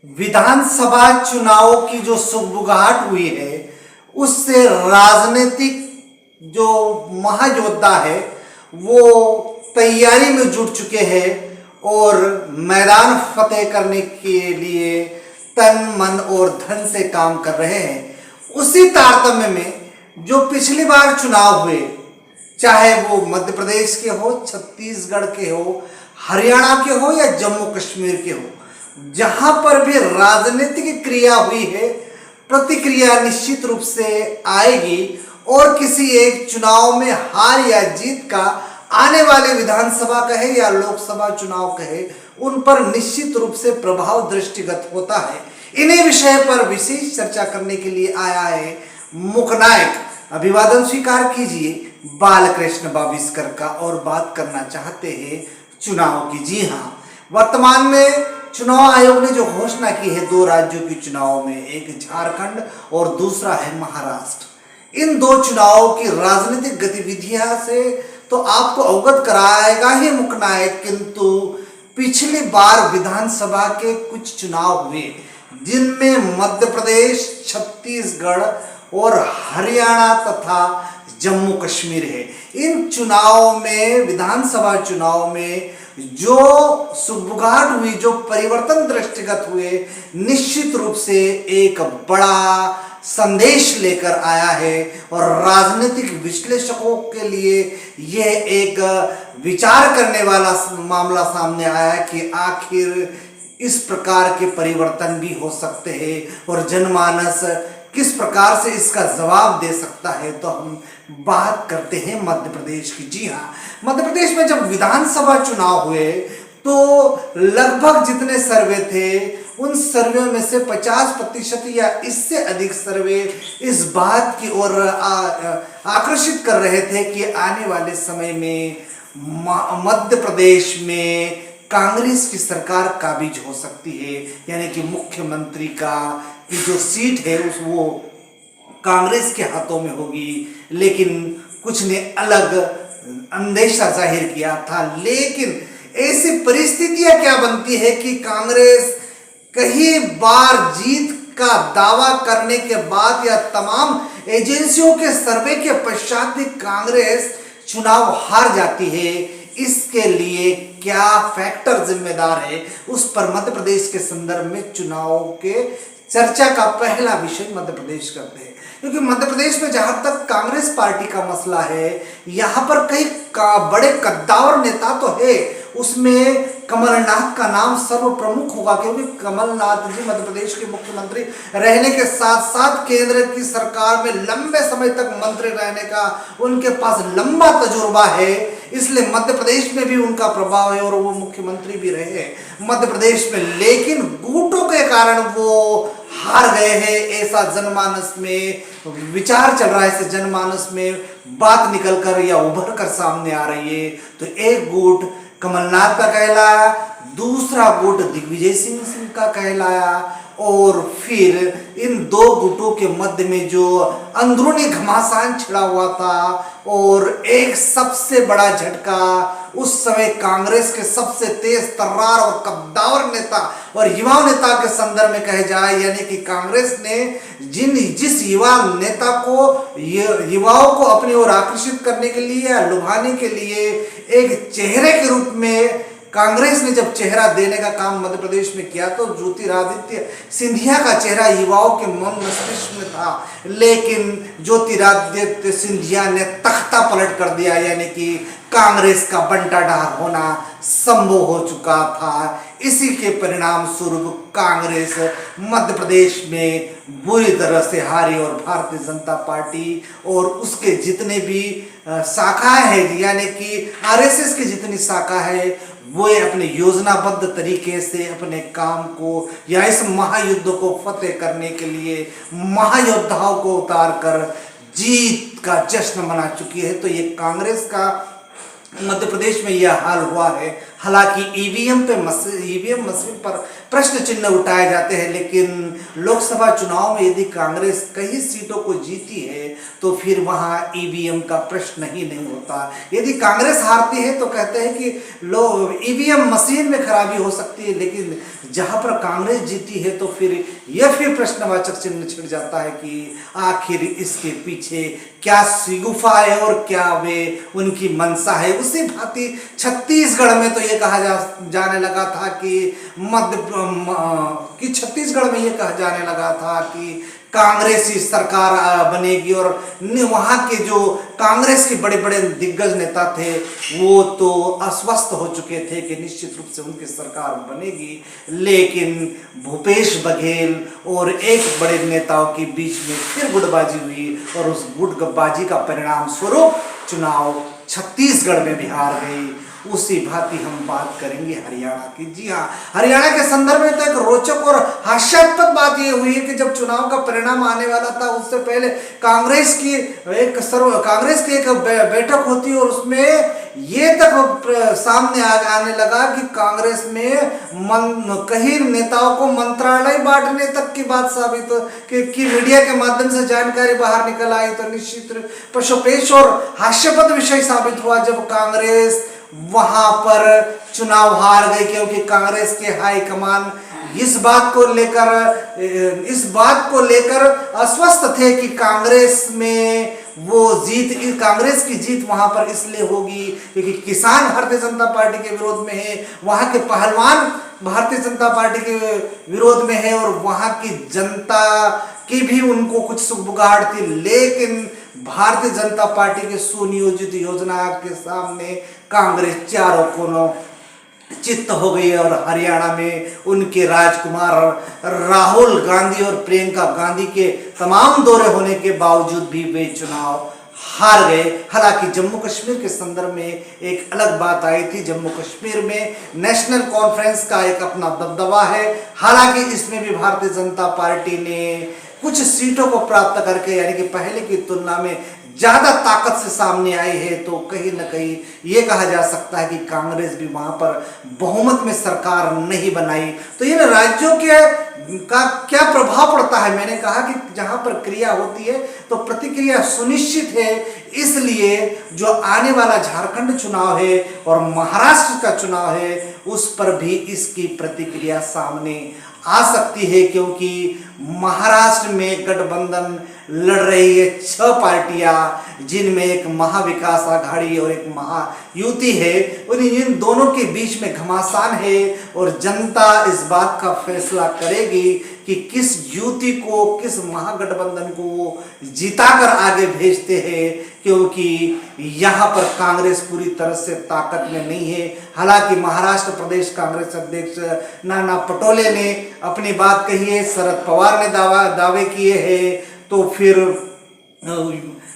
विधानसभा चुनाव की जो सुगबुगाहट हुई है उससे राजनीतिक जो महायोद्धा है वो तैयारी में जुट चुके हैं और मैदान फतेह करने के लिए तन मन और धन से काम कर रहे हैं। उसी तारतम्य में जो पिछली बार चुनाव हुए, चाहे वो मध्य प्रदेश के हो, छत्तीसगढ़ के हो, हरियाणा के हो या जम्मू कश्मीर के हो, जहां पर भी राजनीतिक क्रिया हुई है, प्रतिक्रिया निश्चित रूप से आएगी और किसी एक चुनाव में हार या जीत का आने वाले विधानसभा कहे या लोकसभा चुनाव कहे उन पर निश्चित रूप से प्रभाव दृष्टिगत होता है। इन्हीं विषय पर विशेष चर्चा करने के लिए आया है मुखनायक। अभिवादन स्वीकार कीजिए बालकृष्ण बाविस्कर का और बात करना चाहते हैं चुनाव की। जी हाँ, वर्तमान में चुनाव आयोग ने जो घोषणा की है 2 राज्यों के चुनाव में, एक झारखंड और दूसरा है महाराष्ट्र। इन 2 चुनावों की राजनीतिक गतिविधियां से तो आपको अवगत कराएगा ही मुखनायक, किंतु पिछली बार विधानसभा के कुछ चुनाव हुए जिनमें मध्य प्रदेश, छत्तीसगढ़ और हरियाणा तथा जम्मू कश्मीर है। इन चुनावों में, विधानसभा चुनाव में जो सुगबुगाहट हुई, जो परिवर्तन दृष्टिगत हुए, निश्चित रूप से एक बड़ा संदेश लेकर आया है और राजनीतिक विश्लेषकों के लिए यह एक विचार करने वाला मामला सामने आया कि आखिर इस प्रकार के परिवर्तन भी हो सकते हैं और जनमानस किस प्रकार से इसका जवाब दे सकता है। तो हम बात करते हैं मध्य प्रदेश की। जी हाँ, मध्य प्रदेश में जब विधानसभा चुनाव हुए तो लगभग जितने सर्वे थे उन सर्वे में से 50% या इससे अधिक सर्वे इस बात की ओर आकर्षित कर रहे थे कि आने वाले समय में मध्य प्रदेश में कांग्रेस की सरकार काबिज हो सकती है, यानी कि मुख्यमंत्री की जो सीट है वो कांग्रेस के हाथों में होगी। लेकिन कुछ ने अलग अंदेशा जाहिर किया था। लेकिन ऐसी परिस्थितियां क्या बनती है कि कांग्रेस कई बार जीत का दावा करने के बाद या तमाम एजेंसियों के सर्वे के पश्चात भी कांग्रेस चुनाव हार जाती है। इसके लिए क्या फैक्टर जिम्मेदार है, उस पर मध्य प्रदेश के संदर्भ में चुनाव के चर्चा का पहला विषय मध्य प्रदेश करते हैं। क्योंकि मध्य प्रदेश में जहां तक कांग्रेस पार्टी का मसला है, यहाँ पर कई बड़े कद्दावर नेता तो है, उसमें कमलनाथ का नाम सर्व प्रमुख होगा, क्योंकि कमलनाथ जी मध्य प्रदेश के मुख्यमंत्री रहने के साथ साथ केंद्र की सरकार में लंबे समय तक मंत्री रहने का उनके पास लंबा तजुर्बा है। इसलिए मध्य प्रदेश में भी उनका प्रभाव है और वो मुख्यमंत्री भी रहे मध्य प्रदेश में। लेकिन गुटों के कारण वो हार गए हैं, ऐसा जनमानस में विचार चल रहा है, ऐसे जनमानस में बात निकल कर या उभर कर सामने आ रही है। तो एक गुट कमलनाथ का कहलाया, दूसरा गुट दिग्विजय सिंह का कहलाया और फिर इन 2 गुटों के मध्य में जो अंदरूनी घमासान छिड़ा हुआ था और एक सबसे बड़ा झटका उस समय कांग्रेस के सबसे तेज तर्रार और कद्दावर नेता और युवा नेता के संदर्भ में कहे जाए, यानी कि कांग्रेस ने जिस युवा नेता को, युवाओं को अपनी ओर आकर्षित करने के लिए या लुभाने के लिए एक चेहरे के रूप में कांग्रेस ने जब चेहरा देने का काम मध्य प्रदेश में किया तो ज्योतिरादित्य सिंधिया का चेहरा युवाओं के मन मस्तिष्क में था। लेकिन ज्योतिरादित्य सिंधिया ने तख्ता पलट कर दिया, यानी कि कांग्रेस का बंटाढार होना संभव हो चुका था। इसी के परिणाम स्वरूप कांग्रेस मध्य प्रदेश में बुरी तरह से हारी और भारतीय जनता पार्टी और उसके जितने भी शाखाएं हैं, यानी कि आरएसएस की जितनी शाखा है, वो अपने योजनाबद्ध तरीके से अपने काम को या इस महायुद्ध को फतेह करने के लिए महायोद्धाओं को उतार कर जीत का जश्न मना चुकी है। तो ये कांग्रेस का मध्य प्रदेश में यह हाल हुआ है। हालांकि ईवीएम मशीन पर प्रश्न चिन्ह उठाए जाते हैं, लेकिन लोकसभा चुनाव में यदि कांग्रेस कई सीटों को जीती है तो फिर वहां ईवीएम का प्रश्न ही नहीं होता। यदि कांग्रेस हारती है तो कहते हैं कि ईवीएम मशीन में खराबी हो सकती है, लेकिन जहां पर कांग्रेस जीती है तो फिर यह फिर प्रश्नवाचक चिन्ह छिड़ जाता है कि आखिर इसके पीछे क्या शिगुफा है और क्या वे उनकी मंशा है। उसी भांति छत्तीसगढ़ में तो ये कहा जाने लगा था कि छत्तीसगढ़ में ये कहा जाने लगा था कि कांग्रेसी सरकार बनेगी, और वहाँ के जो कांग्रेस के बड़े बड़े दिग्गज नेता थे वो तो आश्वस्त हो चुके थे कि निश्चित रूप से उनकी सरकार बनेगी। लेकिन भूपेश बघेल और एक बड़े नेताओं के बीच में फिर गुटबाजी हुई और उस गुटबाजी का परिणाम स्वरूप चुनाव छत्तीसगढ़ में भी हार गई। उसी भांति हम बात करेंगे हरियाणा की। जी हाँ, हरियाणा के संदर्भ में तो एक रोचक और हास्यास्पद बात यह हुई है कि जब चुनाव का परिणाम आने वाला था उससे पहले कांग्रेस की एक बैठक होती और उसमें ये तक सामने आने लगा कि कांग्रेस में कई नेताओं को मंत्रालय बांटने तक की बात साबित कि मीडिया के माध्यम से जानकारी बाहर निकल आई। तो निश्चित पशुपेश और हास्यास्पद विषय साबित हुआ जब कांग्रेस वहां पर चुनाव हार गई, क्योंकि कांग्रेस के हाईकमान इस बात को लेकर अस्वस्थ थे कि कांग्रेस की जीत वहां पर इसलिए होगी क्योंकि किसान भारतीय जनता पार्टी के विरोध में है, वहां के पहलवान भारतीय जनता पार्टी के विरोध में है और वहां की जनता की भी उनको कुछ सुगबुगाहट थी। लेकिन भारतीय जनता पार्टी के सुनियोजित योजना के सामने कांग्रेस चारों कोनों चित्त हो गई और हरियाणा में उनके राजकुमार राहुल गांधी और प्रियंका गांधी के तमाम दौरे होने के बावजूद भी वे चुनाव हार गए। हालांकि जम्मू कश्मीर के संदर्भ में एक अलग बात आई थी। जम्मू कश्मीर में नेशनल कॉन्फ्रेंस का एक अपना दबदबा है। हालांकि इसमें भी भारतीय जनता पार्टी ने कुछ सीटों को प्राप्त करके यानी कि पहले की तुलना में ज्यादा ताकत से सामने आई है, तो कहीं न कहीं ये कहा जा सकता है कि कांग्रेस भी वहां पर बहुमत में सरकार नहीं बनाई। तो इन राज्यों का क्या प्रभाव पड़ता है? मैंने कहा कि जहां पर क्रिया होती है तो प्रतिक्रिया सुनिश्चित है, इसलिए जो आने वाला झारखंड चुनाव है और महाराष्ट्र का चुनाव है उस पर भी इसकी प्रतिक्रिया सामने आ सकती है, क्योंकि महाराष्ट्र में गठबंधन लड़ रही है 6 पार्टियां, जिनमें एक महाविकास आघाड़ी और एक महायुति है। और इन दोनों के बीच में घमासान है और जनता इस बात का फैसला करेगी कि किस युति को, किस महागठबंधन को वो जिताकर आगे भेजते हैं, क्योंकि यहाँ पर कांग्रेस पूरी तरह से ताकत में नहीं है। हालांकि महाराष्ट्र प्रदेश कांग्रेस अध्यक्ष नाना पटोले ने अपनी बात कही है, शरद पवार ने दावे किए हैं, तो फिर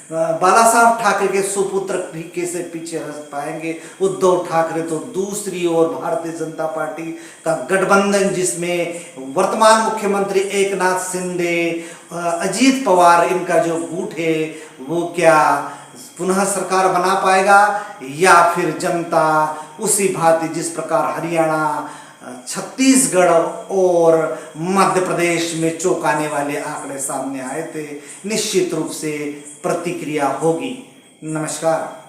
बाला साहब ठाकरे के सुपुत्र भी कैसे पीछे हट पाएंगे उद्धव ठाकरे। तो दूसरी ओर भारतीय जनता पार्टी का गठबंधन जिसमें वर्तमान मुख्यमंत्री एकनाथ शिंदे, अजीत पवार, इनका जो गुट है वो क्या पुनः सरकार बना पाएगा या फिर जनता उसी भांति जिस प्रकार हरियाणा, छत्तीसगढ़ और मध्य प्रदेश में चौंकाने वाले आंकड़े सामने आए थे, निश्चित रूप से प्रतिक्रिया होगी। नमस्कार।